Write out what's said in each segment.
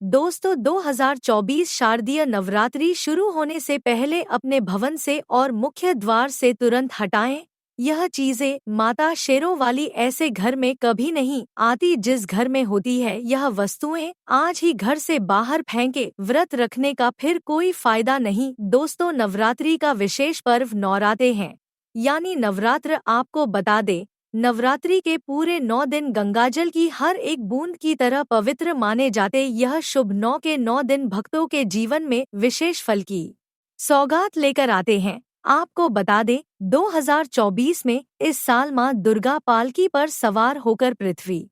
दोस्तों 2024 शारदीय नवरात्रि शुरू होने से पहले अपने भवन से और मुख्य द्वार से तुरंत हटाएं। यह चीजें माता शेरों वाली ऐसे घर में कभी नहीं आती जिस घर में होती है यह वस्तुएं। आज ही घर से बाहर फेंके। व्रत रखने का फिर कोई फायदा नहीं। दोस्तों नवरात्रि का विशेष पर्व नवराते हैं यानी नवरात्र। आपको बता दे नवरात्रि के पूरे 9 दिन गंगाजल की हर एक बूंद की तरह पवित्र माने जाते। यह शुभ 9 के 9 दिन भक्तों के जीवन में विशेष फल की सौगात लेकर आते हैं। आपको बता दें 2024 में इस साल मां दुर्गा पालकी पर सवार होकर पृथ्वी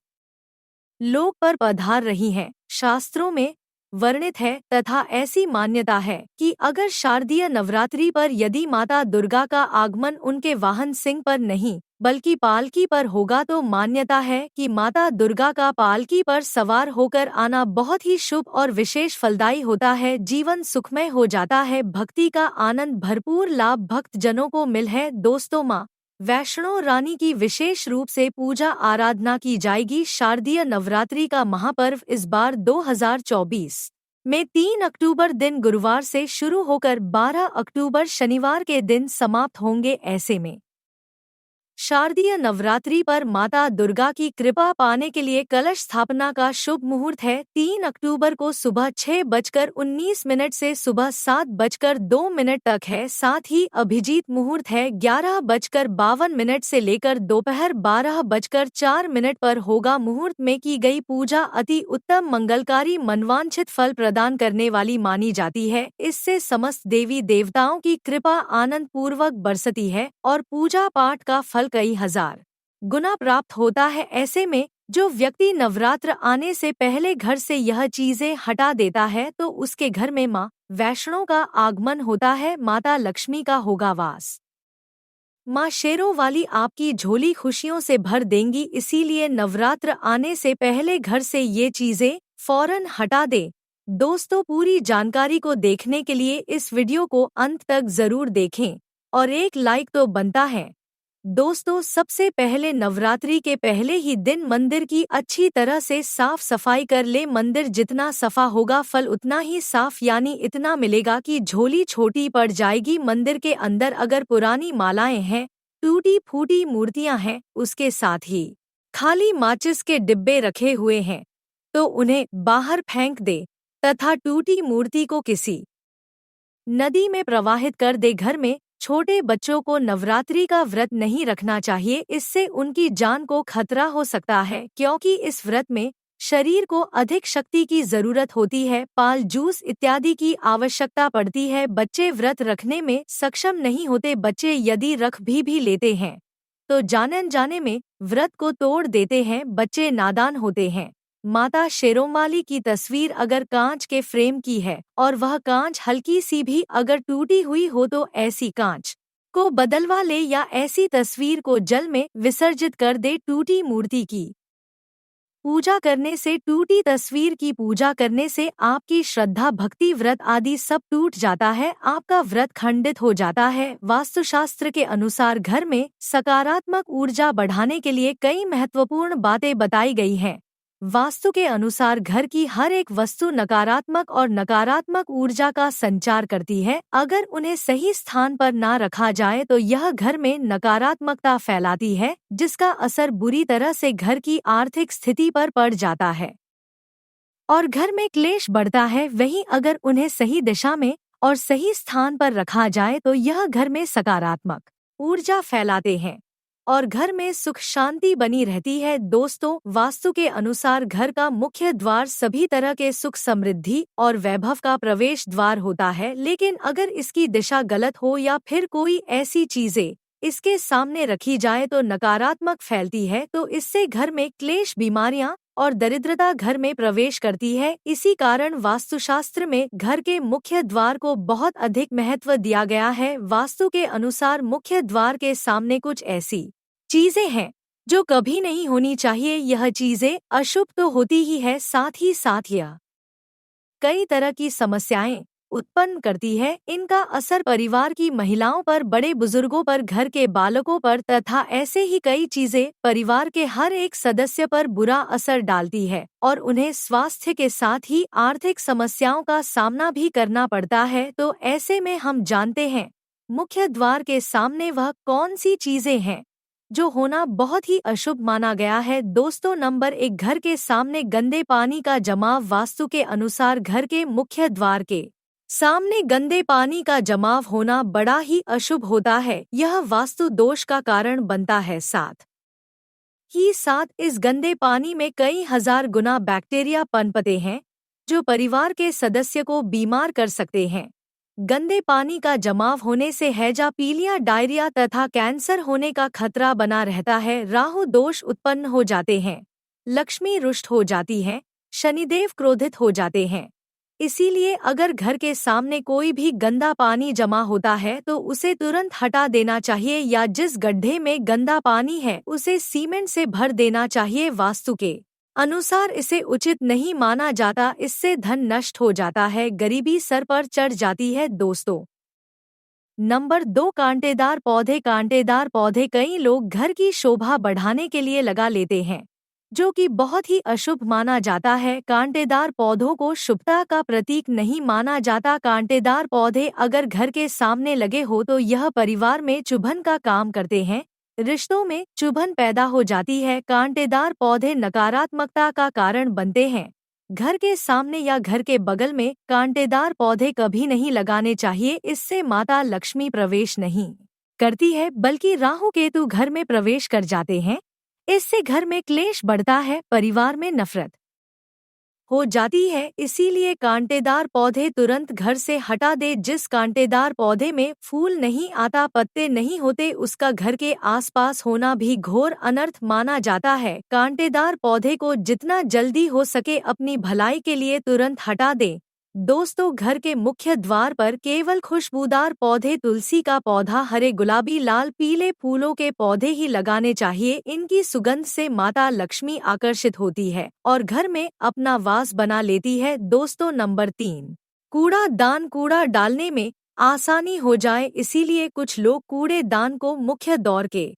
लोक पर पधार रही हैं। शास्त्रों में वर्णित है तथा ऐसी मान्यता है कि अगर शारदीय नवरात्रि पर यदि माता दुर्गा का आगमन उनके वाहन सिंह पर नहीं बल्कि पालकी पर होगा तो मान्यता है कि माता दुर्गा का पालकी पर सवार होकर आना बहुत ही शुभ और विशेष फलदायी होता है। जीवन सुखमय हो जाता है। भक्ति का आनंद भरपूर लाभ भक्त जनों को मिल है। दोस्तों माँ वैष्णो रानी की विशेष रूप से पूजा आराधना की जाएगी। शारदीय नवरात्रि का महापर्व इस बार 2024 में 3 अक्टूबर दिन गुरुवार से शुरू होकर 12 अक्टूबर शनिवार के दिन समाप्त होंगे। ऐसे में शारदीय नवरात्रि पर माता दुर्गा की कृपा पाने के लिए कलश स्थापना का शुभ मुहूर्त है 3 अक्टूबर को सुबह 6:19 से सुबह 7:02 तक है। साथ ही अभिजीत मुहूर्त है 11:52 से लेकर दोपहर 12:04 पर होगा। मुहूर्त में की गई पूजा अति उत्तम मंगलकारी मनवांछित फल प्रदान करने वाली मानी जाती है। इससे समस्त देवी देवताओं की कृपा आनंद पूर्वक बरसती है और पूजा पाठ का फल कई हजार गुना प्राप्त होता है। ऐसे में जो व्यक्ति नवरात्र आने से पहले घर से यह चीजें हटा देता है तो उसके घर में मां वैष्णो का आगमन होता है। माता लक्ष्मी का होगा वास। मां शेरों वाली आपकी झोली खुशियों से भर देंगी। इसीलिए नवरात्र आने से पहले घर से ये चीजें फौरन हटा दे। दोस्तों पूरी जानकारी को देखने के लिए इस वीडियो को अंत तक जरूर देखें और एक लाइक तो बनता है। दोस्तों सबसे पहले नवरात्रि के पहले ही दिन मंदिर की अच्छी तरह से साफ सफाई कर ले। मंदिर जितना सफा होगा फल उतना ही साफ यानी इतना मिलेगा कि झोली छोटी पड़ जाएगी। मंदिर के अंदर अगर पुरानी मालाएं हैं, टूटी फूटी मूर्तियां हैं, उसके साथ ही खाली माचिस के डिब्बे रखे हुए हैं तो उन्हें बाहर फेंक दे तथा टूटी मूर्ति को किसी नदी में प्रवाहित कर दे। घर में छोटे बच्चों को नवरात्रि का व्रत नहीं रखना चाहिए। इससे उनकी जान को खतरा हो सकता है क्योंकि इस व्रत में शरीर को अधिक शक्ति की जरूरत होती है। पाल जूस इत्यादि की आवश्यकता पड़ती है। बच्चे व्रत रखने में सक्षम नहीं होते। बच्चे यदि रख भी लेते हैं तो जाने जाने में व्रत को तोड़ देते हैं। बच्चे नादान होते हैं। माता शेरोंवाली की तस्वीर अगर कांच के फ्रेम की है और वह कांच हल्की सी भी अगर टूटी हुई हो तो ऐसी कांच को बदलवा ले या ऐसी तस्वीर को जल में विसर्जित कर दे। टूटी मूर्ति की पूजा करने से, टूटी तस्वीर की पूजा करने से आपकी श्रद्धा भक्ति व्रत आदि सब टूट जाता है। आपका व्रत खंडित हो जाता है। वास्तुशास्त्र के अनुसार घर में सकारात्मक ऊर्जा बढ़ाने के लिए कई महत्वपूर्ण बातें बताई गई हैं। वास्तु के अनुसार घर की हर एक वस्तु नकारात्मक और नकारात्मक ऊर्जा का संचार करती है। अगर उन्हें सही स्थान पर ना रखा जाए तो यह घर में नकारात्मकता फैलाती है जिसका असर बुरी तरह से घर की आर्थिक स्थिति पर पड़ जाता है और घर में क्लेश बढ़ता है। वहीं अगर उन्हें सही दिशा में और सही स्थान पर रखा जाए तो यह घर में सकारात्मक ऊर्जा फैलाते हैं और घर में सुख शांति बनी रहती है। दोस्तों वास्तु के अनुसार घर का मुख्य द्वार सभी तरह के सुख समृद्धि और वैभव का प्रवेश द्वार होता है। लेकिन अगर इसकी दिशा गलत हो या फिर कोई ऐसी चीजें इसके सामने रखी जाए तो नकारात्मक फैलती है तो इससे घर में क्लेश बीमारियां और दरिद्रता घर में प्रवेश करती है। इसी कारण वास्तुशास्त्र में घर के मुख्य द्वार को बहुत अधिक महत्व दिया गया है। वास्तु के अनुसार मुख्य द्वार के सामने कुछ ऐसी चीजें हैं जो कभी नहीं होनी चाहिए। यह चीजें अशुभ तो होती ही है, साथ ही साथ यह कई तरह की समस्याएं उत्पन्न करती है। इनका असर परिवार की महिलाओं पर, बड़े बुजुर्गों पर, घर के बालकों पर तथा ऐसे ही कई चीजें परिवार के हर एक सदस्य पर बुरा असर डालती है और उन्हें स्वास्थ्य के साथ ही आर्थिक समस्याओं का सामना भी करना पड़ता है। तो ऐसे में हम जानते हैं मुख्य द्वार के सामने वह कौन सी चीजें हैं जो होना बहुत ही अशुभ माना गया है। दोस्तों, नंबर 1, घर के सामने गंदे पानी का जमाव। वास्तु के अनुसार घर के मुख्य द्वार के सामने गंदे पानी का जमाव होना बड़ा ही अशुभ होता है। यह वास्तु दोष का कारण बनता है। साथ इस गंदे पानी में कई हजार गुना बैक्टीरिया पनपते हैं जो परिवार के सदस्य को बीमार कर सकते हैं। गंदे पानी का जमाव होने से हैजा, पीलिया, डायरिया तथा कैंसर होने का खतरा बना रहता है। राहु दोष उत्पन्न हो जाते हैं, लक्ष्मी रुष्ट हो जाती है, शनिदेव क्रोधित हो जाते हैं। इसीलिए अगर घर के सामने कोई भी गंदा पानी जमा होता है तो उसे तुरंत हटा देना चाहिए या जिस गड्ढे में गंदा पानी है उसे सीमेंट से भर देना चाहिए। वास्तु के अनुसार इसे उचित नहीं माना जाता, इससे धन नष्ट हो जाता है, गरीबी सर पर चढ़ जाती है। दोस्तों, नंबर 2, कांटेदार पौधे। कांटेदार पौधे कई लोग घर की शोभा बढ़ाने के लिए लगा लेते हैं जो कि बहुत ही अशुभ माना जाता है। कांटेदार पौधों को शुभता का प्रतीक नहीं माना जाता। कांटेदार पौधे अगर घर के सामने लगे हो तो यह परिवार में चुभन का काम करते हैं, रिश्तों में चुभन पैदा हो जाती है। कांटेदार पौधे नकारात्मकता का कारण बनते हैं। घर के सामने या घर के बगल में कांटेदार पौधे कभी नहीं लगाने चाहिए, इससे माता लक्ष्मी प्रवेश नहीं करती है बल्कि राहु केतु घर में प्रवेश कर जाते हैं। इससे घर में क्लेश बढ़ता है, परिवार में नफरत हो जाती है। इसीलिए कांटेदार पौधे तुरंत घर से हटा दे। जिस कांटेदार पौधे में फूल नहीं आता, पत्ते नहीं होते, उसका घर के आसपास होना भी घोर अनर्थ माना जाता है। कांटेदार पौधे को जितना जल्दी हो सके अपनी भलाई के लिए तुरंत हटा दे। दोस्तों, घर के मुख्य द्वार पर केवल खुशबूदार पौधे, तुलसी का पौधा, हरे, गुलाबी, लाल, पीले फूलों के पौधे ही लगाने चाहिए। इनकी सुगंध से माता लक्ष्मी आकर्षित होती है और घर में अपना वास बना लेती है। दोस्तों, नंबर 3, कूड़ादान। कूड़ा डालने में आसानी हो जाए इसीलिए कुछ लोग कूड़ेदान को मुख्य द्वार के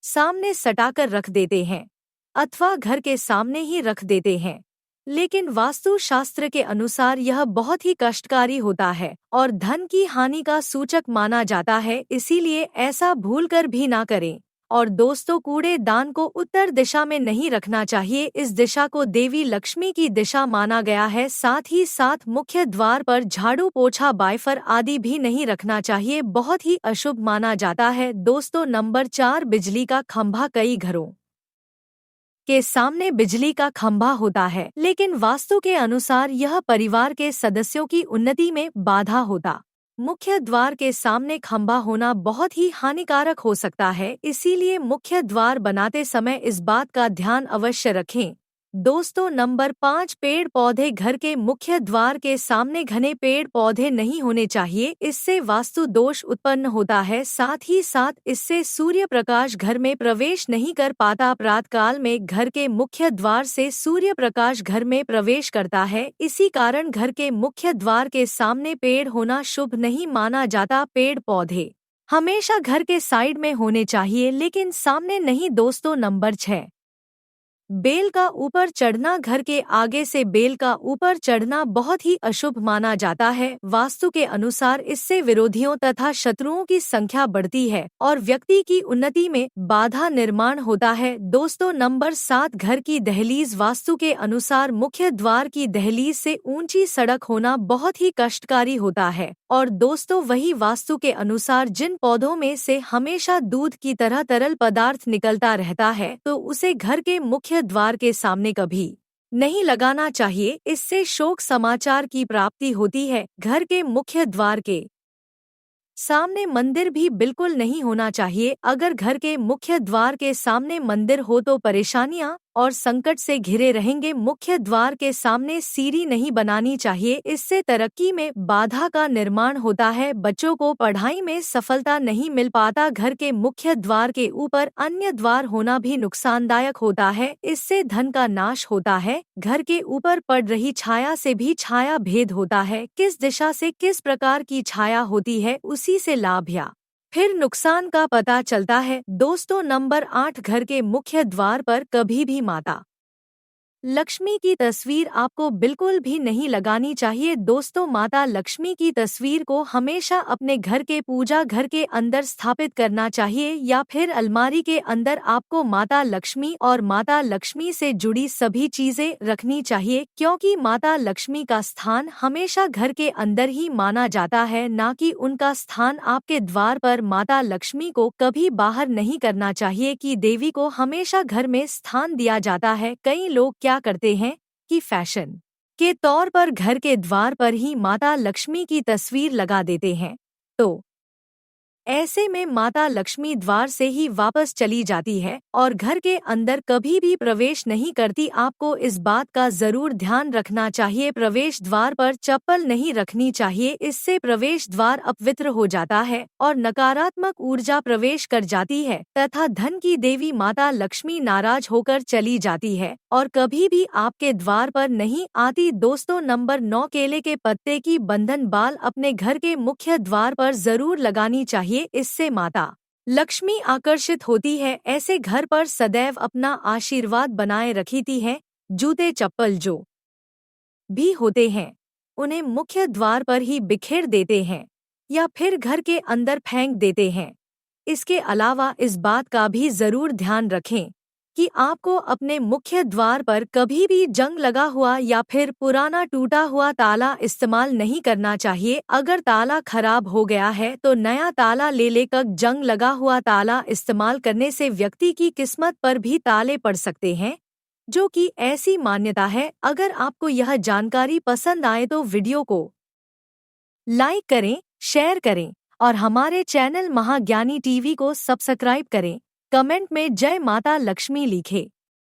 सामने सटाकर रख देते हैं अथवा घर के सामने ही रख देते हैं, लेकिन वास्तु शास्त्र के अनुसार यह बहुत ही कष्टकारी होता है और धन की हानि का सूचक माना जाता है। इसीलिए ऐसा भूलकर भी ना करें। और दोस्तों, कूड़ेदान को उत्तर दिशा में नहीं रखना चाहिए, इस दिशा को देवी लक्ष्मी की दिशा माना गया है। साथ ही साथ मुख्य द्वार पर झाड़ू, पोछा, बाइफर आदि भी नहीं रखना चाहिए, बहुत ही अशुभ माना जाता है। दोस्तों, नंबर 4, बिजली का खंभा। कई घरों के सामने बिजली का खंभा होता है, लेकिन वास्तु के अनुसार यह परिवार के सदस्यों की उन्नति में बाधा होता। मुख्य द्वार के सामने खंभा होना बहुत ही हानिकारक हो सकता है, इसीलिए मुख्य द्वार बनाते समय इस बात का ध्यान अवश्य रखें। दोस्तों, नंबर 5, पेड़ पौधे। घर के मुख्य द्वार के सामने घने पेड़ पौधे नहीं होने चाहिए, इससे वास्तु दोष उत्पन्न होता है। साथ ही साथ इससे सूर्य प्रकाश घर में प्रवेश नहीं कर पाता। प्रातःकाल में घर के मुख्य द्वार से सूर्य प्रकाश घर में प्रवेश करता है, इसी कारण घर के मुख्य द्वार के सामने पेड़ होना शुभ नहीं माना जाता। पेड़ पौधे हमेशा घर के साइड में होने चाहिए, लेकिन सामने नहीं। दोस्तों, नंबर 6, बेल का ऊपर चढ़ना। घर के आगे से बेल का ऊपर चढ़ना बहुत ही अशुभ माना जाता है। वास्तु के अनुसार इससे विरोधियों तथा शत्रुओं की संख्या बढ़ती है और व्यक्ति की उन्नति में बाधा निर्माण होता है। दोस्तों, नंबर 7, घर की दहलीज। वास्तु के अनुसार मुख्य द्वार की दहलीज से ऊंची सड़क होना बहुत ही कष्टकारी होता है और दोस्तों, वही वास्तु के अनुसार जिन पौधों में से हमेशा दूध की तरह तरल पदार्थ निकलता रहता है तो उसे घर के मुख्य द्वार के सामने कभी नहीं लगाना चाहिए, इससे शोक समाचार की प्राप्ति होती है। घर के मुख्य द्वार के सामने मंदिर भी बिल्कुल नहीं होना चाहिए। अगर घर के मुख्य द्वार के सामने मंदिर हो तो परेशानियां और संकट से घिरे रहेंगे। मुख्य द्वार के सामने सीढ़ी नहीं बनानी चाहिए, इससे तरक्की में बाधा का निर्माण होता है। बच्चों को पढ़ाई में सफलता नहीं मिल पाता। घर के मुख्य द्वार के ऊपर अन्य द्वार होना भी नुकसानदायक होता है, इससे धन का नाश होता है। घर के ऊपर पड़ रही छाया से भी छाया भेद होता है, किस दिशा से किस प्रकार की छाया होती है उसी से लाभ या फिर नुकसान का पता चलता है। दोस्तों, नंबर 8, घर के मुख्य द्वार पर कभी भी माता लक्ष्मी की तस्वीर आपको बिल्कुल भी नहीं लगानी चाहिए। दोस्तों, माता लक्ष्मी की तस्वीर को हमेशा अपने घर के पूजा घर के अंदर स्थापित करना चाहिए या फिर अलमारी के अंदर आपको माता लक्ष्मी और माता लक्ष्मी से जुड़ी सभी चीजें रखनी चाहिए, क्योंकि माता लक्ष्मी का स्थान हमेशा घर के अंदर ही माना जाता है, ना कि उनका स्थान आपके द्वार पर। माता लक्ष्मी को कभी बाहर नहीं करना चाहिए कि देवी को हमेशा घर में स्थान दिया जाता है। कई लोग क्या करते हैं कि फैशन के तौर पर घर के द्वार पर ही माता लक्ष्मी की तस्वीर लगा देते हैं, तो ऐसे में माता लक्ष्मी द्वार से ही वापस चली जाती है और घर के अंदर कभी भी प्रवेश नहीं करती। आपको इस बात का जरूर ध्यान रखना चाहिए। प्रवेश द्वार पर चप्पल नहीं रखनी चाहिए, इससे प्रवेश द्वार अपवित्र हो जाता है और नकारात्मक ऊर्जा प्रवेश कर जाती है तथा धन की देवी माता लक्ष्मी नाराज होकर चली जाती है और कभी भी आपके द्वार पर नहीं आती। दोस्तों, नंबर 9, केले के पत्ते की बंधन बाल अपने घर के मुख्य द्वार पर जरूर लगानी चाहिए, इससे माता लक्ष्मी आकर्षित होती है। ऐसे घर पर सदैव अपना आशीर्वाद बनाए रखती है। जूते चप्पल जो भी होते हैं उन्हें मुख्य द्वार पर ही बिखेर देते हैं या फिर घर के अंदर फेंक देते हैं। इसके अलावा इस बात का भी जरूर ध्यान रखें कि आपको अपने मुख्य द्वार पर कभी भी जंग लगा हुआ या फिर पुराना टूटा हुआ ताला इस्तेमाल नहीं करना चाहिए। अगर ताला खराब हो गया है तो नया ताला ले लेकर जंग लगा हुआ ताला इस्तेमाल करने से व्यक्ति की किस्मत पर भी ताले पड़ सकते हैं, जो कि ऐसी मान्यता है। अगर आपको यह जानकारी पसंद आए तो वीडियो को लाइक करें, शेयर करें और हमारे चैनल महाज्ञानी टीवी को सब्सक्राइब करें। कमेंट में जय माता लक्ष्मी लिखें।